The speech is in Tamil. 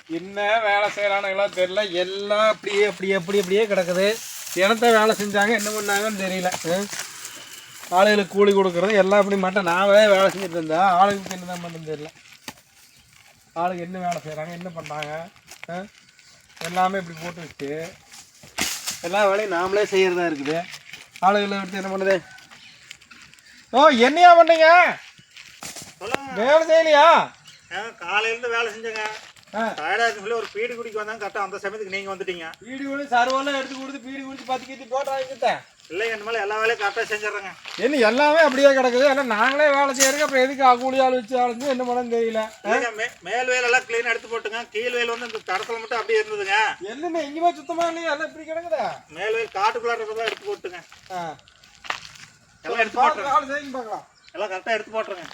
என்ன வேலை செய்கிறானுங்களோ தெரியல, எல்லாம் அப்படியே கிடக்குது. எனத்த வேலை செஞ்சாங்க, என்ன பண்ணாங்கன்னு தெரியல. ஆளுகளுக்கு கூலி கொடுக்குறது எல்லாம் இப்படி மட்டும் நாவே வேலை செஞ்சுட்டு இருந்தா ஆளுங்களுக்கு என்ன தான் பண்ணுன்னு தெரியல. ஆளுக்கு என்ன வேலை செய்கிறாங்க, என்ன பண்ணுறாங்க, எல்லாமே இப்படி போட்டு வச்சு எல்லா வேலையும் நாமளே செய்கிறதா இருக்குது. ஆளுகளை எடுத்து என்ன பண்ணுது? ஓ, என்னையா பண்ணீங்க? வேலை செய்யலையா? காலையிலேருந்து வேலை செஞ்சேங்க. டயர்டாக இருக்குன்னு சொல்லி ஒரு பீடி குடிக்க வந்தாங்க. கரெக்டாக அந்த சமயத்துக்கு நீங்கள் வந்துட்டீங்க. பீடி குடி சர்வெல்லாம் எடுத்து கொடுத்து பீடி குடிச்சு 10 கீத்தி போட்டாங்கிட்டேன். இல்லைங்க, இந்த மாதிரி எல்லா வேலையும் கரெக்டாக செஞ்சிடறேங்க. என்ன எல்லாமே அப்படியே கிடக்குது. ஆனால் நாங்களே வேலை செய்யறதுக்கு அப்புறம் எதுக்கு கூலி ஆள் வச்சு ஆளுங்க என்ன பண்ணன்னு தெரியல. மேல் வேலெல்லாம் கிளீனாக எடுத்து போட்டுங்க. கீழ் வேல் வந்து இந்த தடத்தில் மட்டும் அப்படியே இருந்ததுங்க. என்னமே எங்கேயுமே சுத்தமாக இல்லையா? எல்லாம் இப்படி கிடக்குதா? மேல் வேல் காட்டுக்குள்ளார இருக்கிறதெல்லாம் எடுத்து போட்டுங்க. எல்லாம் எடுத்து போட்டு ஆள் செய்யுங்க பார்க்கலாம். எல்லாம் கரெக்டாக எடுத்து போட்டுருங்க.